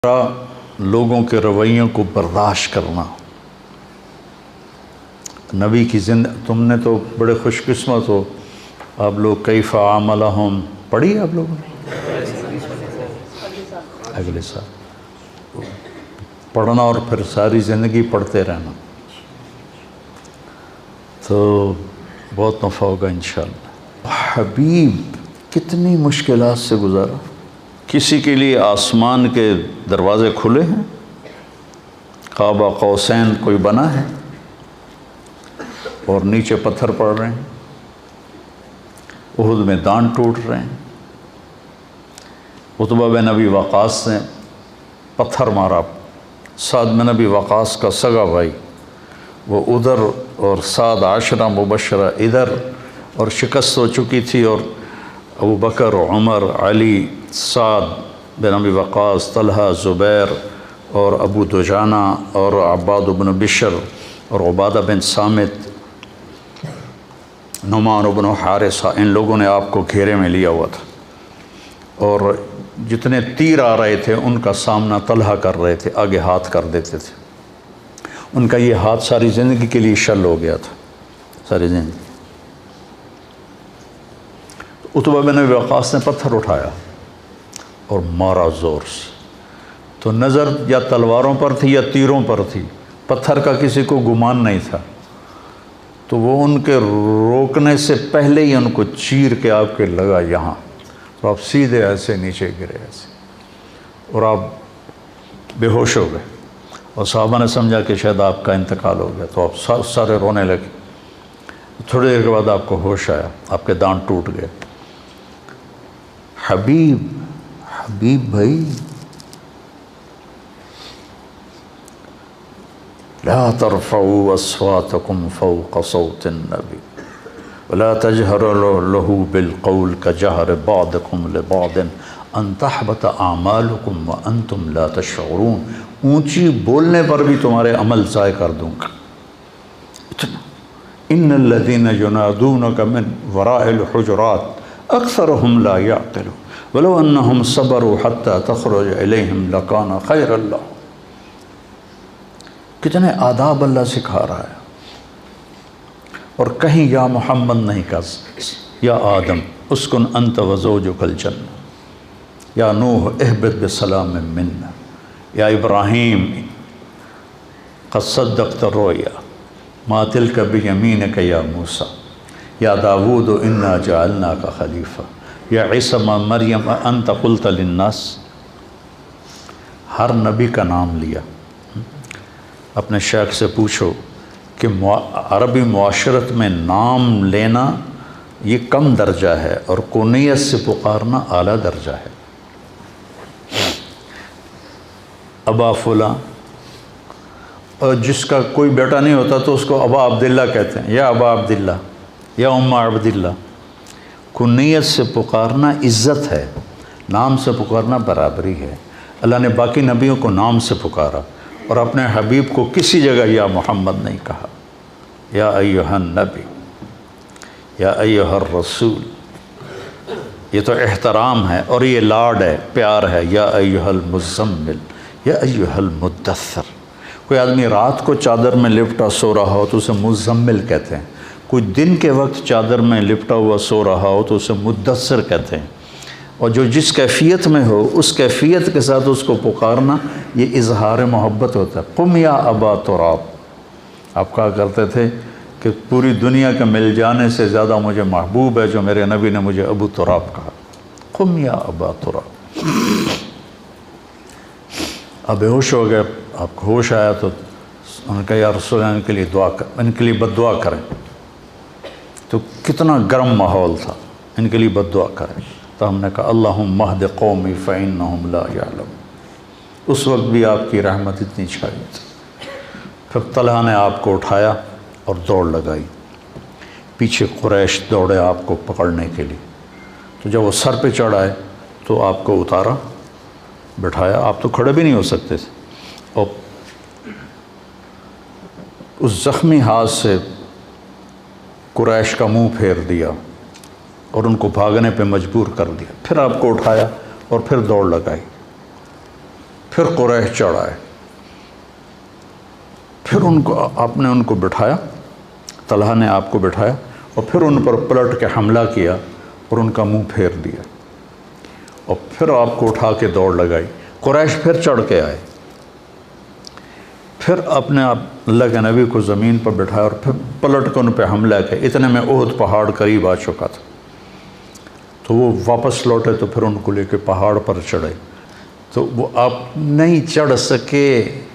لوگوں کے رویوں کو برداشت کرنا۔ نبی کی تم نے تو بڑے خوش قسمت ہو، آپ لوگ کیف عاملہم پڑھی آپ لوگوں نے اگلے سال پڑھنا اور پھر ساری زندگی پڑھتے رہنا تو بہت نفع ہوگا انشاءاللہ۔ حبیب کتنی مشکلات سے گزارا، کسی کے لیے آسمان کے دروازے کھلے ہیں، قاب قوسین کوئی بنا ہے اور نیچے پتھر پڑ رہے ہیں، احد میں دان ٹوٹ رہے ہیں، عتبہ بن ابی وقاص نے پتھر مارا، سعد بن ابی وقاص کا سگا بھائی وہ ادھر اور سعد عشرہ مبشرہ ادھر، اور شکست ہو چکی تھی، اور ابو بکر، عمر، علی، سعد بن ابی وقاص، طلحہ، زبیر اور ابو دجانہ اور عباد بن بشر اور عبادہ بن صامت، نعمان بن حارثہ، ان لوگوں نے آپ کو گھیرے میں لیا ہوا تھا، اور جتنے تیر آ رہے تھے ان کا سامنا طلحہ کر رہے تھے، آگے ہاتھ کر دیتے تھے، ان کا یہ ہاتھ ساری زندگی کے لیے شل ہو گیا تھا، ساری زندگی۔ عتبہ بن ابی وقاص نے پتھر اٹھایا اور مارا زور سے، تو نظر یا تلواروں پر تھی یا تیروں پر تھی، پتھر کا کسی کو گمان نہیں تھا، تو وہ ان کے روکنے سے پہلے ہی ان کو چیر کے آپ کے لگا یہاں، تو آپ سیدھے ایسے نیچے گرے ایسے، اور آپ بے ہوش ہو گئے، اور صحابہ نے سمجھا کہ شاید آپ کا انتقال ہو گیا، تو آپ سارے رونے لگے۔ تھوڑی دیر کے بعد آپ کو ہوش آیا، آپ کے دانت ٹوٹ گئے۔ حبیب بھائی، لا ترفعوا اصواتکم فوق صوت النبی ولا تجهروا له بالقول كجهر بعضكم لبعض ان تحبط اعمالكم وانتم لا تشعرون، اونچی بولنے پر بھی تمہارے عمل ضائع کر دوں گا۔ ان الذين ينادونك من وراء الحجرات اکثرهم لا يعقلون ولو انهم صبروا حتى تخرج اليهم لكان خيرا لهم۔ کتنے آداب اللہ سکھا رہا ہے، اور کہیں یا محمد نہیں کہا، یا آدم اسکن انت وزوجک الجنہ، یا نوح اہبط بسلام منا، یا ابراہیم قد صدقت الرؤیا ما تلک بیمینک یا موسیٰ، یا داود انا جعلناک خلیفہ، یا عیسیٰ مریم انت قلت للناس۔ ہر نبی کا نام لیا۔ اپنے شیخ سے پوچھو کہ عربی معاشرت میں نام لینا یہ کم درجہ ہے اور کنیت سے پکارنا اعلیٰ درجہ ہے۔ ابا فلاں، اور جس کا کوئی بیٹا نہیں ہوتا تو اس کو ابا عبداللہ کہتے ہیں، یا ابا عبداللہ، یا ام عبداللہ۔ کنیت سے پکارنا عزت ہے، نام سے پکارنا برابری ہے۔ اللہ نے باقی نبیوں کو نام سے پکارا، اور اپنے حبیب کو کسی جگہ یا محمد نہیں کہا، یا ایہا النبی، یا ایہا الرسول۔ یہ تو احترام ہے اور یہ لاڈ ہے، پیار ہے، یا ایہا المزمل، یا ایہا المدثر۔ کوئی آدمی رات کو چادر میں لپٹا سو رہا ہو تو اسے مزمل کہتے ہیں، کوئی دن کے وقت چادر میں لپٹا ہوا سو رہا ہو تو اسے مدثر کہتے ہیں، اور جو جس کیفیت میں ہو اس کیفیت کے ساتھ اس کو پکارنا یہ اظہار محبت ہوتا ہے۔ قم یا ابا تراب، آپ کہا کرتے تھے کہ پوری دنیا کے مل جانے سے زیادہ مجھے محبوب ہے جو میرے نبی نے مجھے ابو تراب کہا۔ قم یا ابا تراب۔ اب بے ہوش ہو گئے، آپ کو ہوش آیا تو انہوں نے کہا یا رسول اللہ ان کے لیے دعا کر، ان کے لیے بد دعا کریں، تو کتنا گرم ماحول تھا، ان کے لیے بد دعا کریں، تو ہم نے کہا اللہم اہد قومی فإنہم لا یعلمون۔ اس وقت بھی آپ کی رحمت اتنی چھائی تھی۔ پھر طلحہ نے آپ کو اٹھایا اور دوڑ لگائی، پیچھے قریش دوڑے آپ کو پکڑنے کے لیے، تو جب وہ سر پہ چڑھ آئے تو آپ کو اتارا، بٹھایا، آپ تو کھڑے بھی نہیں ہو سکتے تھے، اور اس زخمی ہاتھ سے قریش کا منہ پھیر دیا اور ان کو بھاگنے پہ مجبور کر دیا، پھر آپ کو اٹھایا اور پھر دوڑ لگائی۔ پھر قریش چڑھ آئے، پھر آپ نے ان کو بٹھایا، طلحہ نے آپ کو بٹھایا اور پھر ان پر پلٹ کے حملہ کیا اور ان کا منہ پھیر دیا، اور پھر آپ کو اٹھا کے دوڑ لگائی۔ قریش پھر چڑھ کے آئے، پھر اپنے اللہ کے نبی کو زمین پر بٹھایا اور پھر پلٹ کے ان پہ حملہ کیا۔ اتنے میں احد پہاڑ قریب آ چکا تھا، تو وہ واپس لوٹے تو پھر ان کو لے کے پہاڑ پر چڑھے، تو وہ آپ نہیں چڑھ سکے،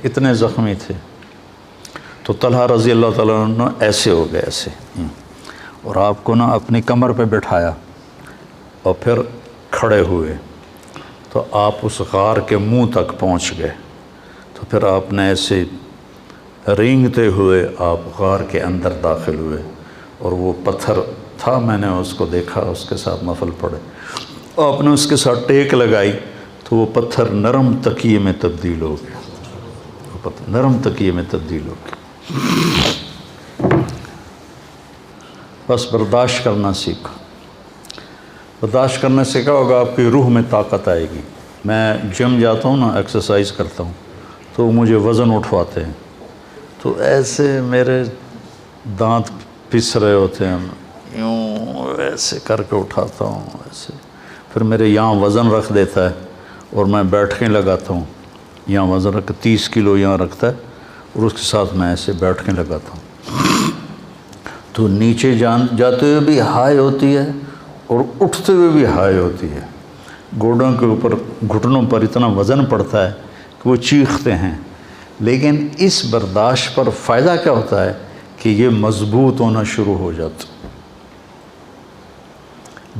اتنے زخمی تھے۔ تو طلحہ رضی اللہ تعالیٰ عنہ ایسے ہو گئے، ایسے، اور آپ کو نا اپنی کمر پہ بٹھایا اور پھر کھڑے ہوئے، تو آپ اس غار کے منہ تک پہنچ گئے، تو پھر آپ نے ایسے رینگتے ہوئے آپ غار کے اندر داخل ہوئے، اور وہ پتھر تھا، میں نے اس کو دیکھا، اس کے ساتھ نفل پڑھے، آپ نے اس کے ساتھ ٹیک لگائی تو وہ پتھر نرم تکیے میں تبدیل ہو گیا، وہ پتھر نرم تکیے میں تبدیل ہو گیا۔ بس برداشت کرنا سیکھو، برداشت کرنے سے کیا ہوگا، آپ کی روح میں طاقت آئے گی۔ میں جم جاتا ہوں نا، ایکسرسائز کرتا ہوں، تو مجھے وزن اٹھواتے ہیں، تو ایسے میرے دانت پس رہے ہوتے ہیں، یوں ایسے کر کے اٹھاتا ہوں ایسے، پھر میرے یہاں وزن رکھ دیتا ہے اور میں بیٹھنے لگاتا ہوں، یہاں وزن رکھ 30 کلو یہاں رکھتا ہے اور اس کے ساتھ میں ایسے بیٹھنے لگاتا ہوں، تو نیچے جاتے ہوئے بھی ہائی ہوتی ہے اور اٹھتے ہوئے بھی ہائی ہوتی ہے، گوڑوں کے اوپر گھٹنوں پر اتنا وزن پڑتا ہے کہ وہ چیختے ہیں، لیکن اس برداشت پر فائدہ کیا ہوتا ہے کہ یہ مضبوط ہونا شروع ہو جاتا،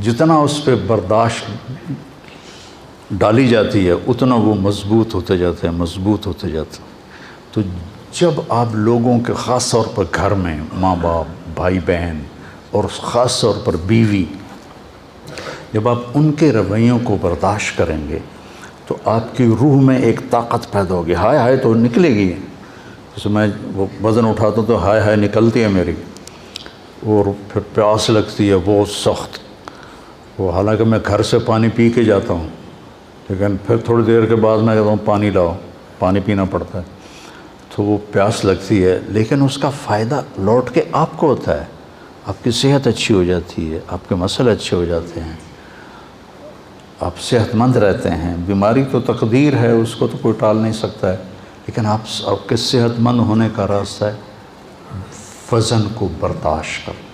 جتنا اس پہ برداشت ڈالی جاتی ہے اتنا وہ مضبوط ہوتے جاتے ہیں، مضبوط ہوتے جاتے ہیں۔ تو جب آپ لوگوں کے خاص طور پر گھر میں ماں باپ، بھائی بہن اور خاص طور پر بیوی، جب آپ ان کے رویوں کو برداشت کریں گے تو آپ کی روح میں ایک طاقت پیدا ہوگی، ہائے ہائے تو نکلے گی، جیسے میں وہ وزن اٹھاتا ہوں تو ہائے ہائے نکلتی ہے میری، اور پھر پیاس لگتی ہے بہت سخت، وہ حالانکہ میں گھر سے پانی پی کے جاتا ہوں، لیکن پھر تھوڑی دیر کے بعد میں کہتا ہوں پانی لاؤ، پانی پینا پڑتا ہے، تو وہ پیاس لگتی ہے، لیکن اس کا فائدہ لوٹ کے آپ کو ہوتا ہے، آپ کی صحت اچھی ہو جاتی ہے، آپ کے مسئلے اچھے ہو جاتے ہیں، آپ صحت مند رہتے ہیں۔ بیماری تو تقدیر ہے، اس کو تو کوئی ٹال نہیں سکتا ہے، لیکن آپ کے صحت مند ہونے کا راستہ ہے وزن کو برداشت کر۔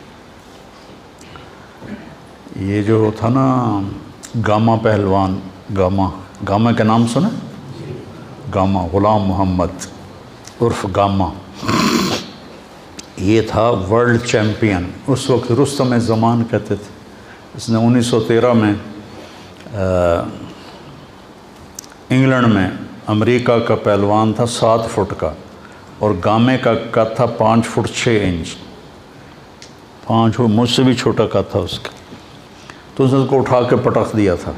یہ جو تھا نا گاما پہلوان، گاما کے نام سنا؟ گاما، غلام محمد عرف گاما، یہ تھا ورلڈ چیمپئن، اس وقت رستم زمان کہتے تھے، اس نے 1913 میں انگلینڈ میں، امریکہ کا پہلوان تھا 7 فٹ کا، اور گامے کا قد تھا 5 فٹ 6 انچ، 5 فٹ، مجھ سے بھی چھوٹا قد تھا اس کا، تو اس نے اس کو اٹھا کے پٹخ دیا تھا۔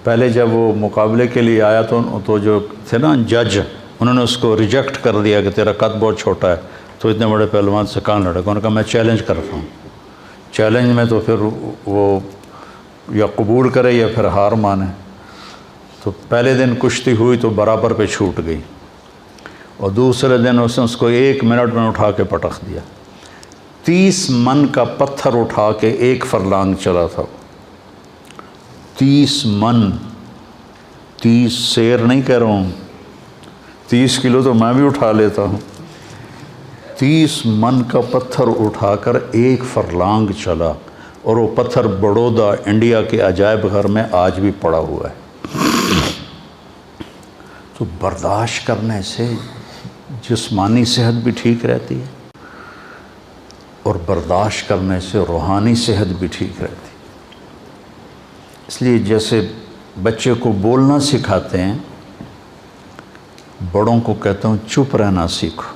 پہلے جب وہ مقابلے کے لیے آیا تو جو تھے نا جج، انہوں نے اس کو ریجیکٹ کر دیا کہ تیرا قد بہت چھوٹا ہے، تو اتنے بڑے پہلوان سے کہاں لڑے گا، انہوں نے کہا میں چیلنج کرتا ہوں، چیلنج میں تو پھر وہ یا قبول کرے یا پھر ہار مانے، تو پہلے دن کشتی ہوئی تو برابر پہ چھوٹ گئی، اور دوسرے دن اس نے اس کو 1 منٹ میں اٹھا کے پٹخ دیا، 30 من کا پتھر اٹھا کے 1 فرلانگ چلا تھا، 30 من، 30 سیر نہیں کہہ رہا ہوں، 30 کلو تو میں بھی اٹھا لیتا ہوں، 30 من کا پتھر اٹھا کر 1 فرلانگ چلا، اور وہ پتھر بڑودہ انڈیا کے عجائب گھر میں آج بھی پڑا ہوا ہے۔ تو برداشت کرنے سے جسمانی صحت بھی ٹھیک رہتی ہے، اور برداشت کرنے سے روحانی صحت بھی ٹھیک رہتی ہے۔ اس لیے جیسے بچے کو بولنا سکھاتے ہیں، بڑوں کو کہتا ہوں چپ رہنا سیکھو،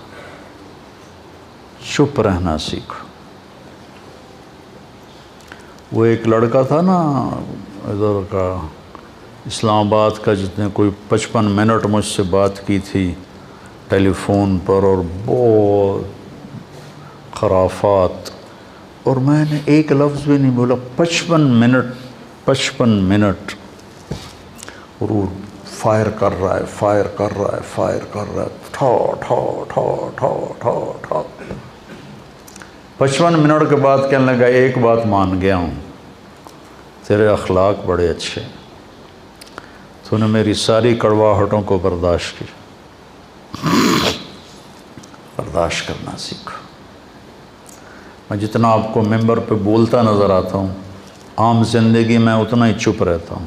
چپ رہنا سیکھو۔ وہ ایک لڑکا تھا نا ادھر کا، اسلام آباد کا، جس نے کوئی 55 منٹ مجھ سے بات کی تھی ٹیلی فون پر، اور بہت خرافات، اور میں نے ایک لفظ بھی نہیں بولا، 55 منٹ، اور وہ فائر کر رہا ہے، فائر کر رہا ہے، فائر کر رہا ہے، ٹھو ٹھو ٹھو ٹھو ٹھو ٹھو۔ 55 منٹ کے بعد کہنے لگا ایک بات مان گیا ہوں، تیرے اخلاق بڑے اچھے، تو نے میری ساری کڑواہٹوں کو برداشت کی، برداشت کرنا سیکھو۔ میں جتنا آپ کو ممبر پہ بولتا نظر آتا ہوں، عام زندگی میں اتنا ہی چپ رہتا ہوں،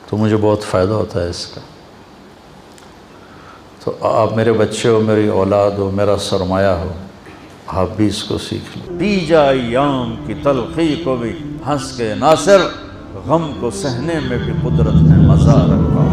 تو مجھے بہت فائدہ ہوتا ہے اس کا۔ تو آپ میرے بچے ہو، میری اولاد ہو، میرا سرمایہ ہو، آپ بھی اس کو سیکھ لیں۔ پی جا ایام کی تلخی کو بھی ہنس کے ناصر، غم کو سہنے میں بھی قدرت نے مزہ رکھا۔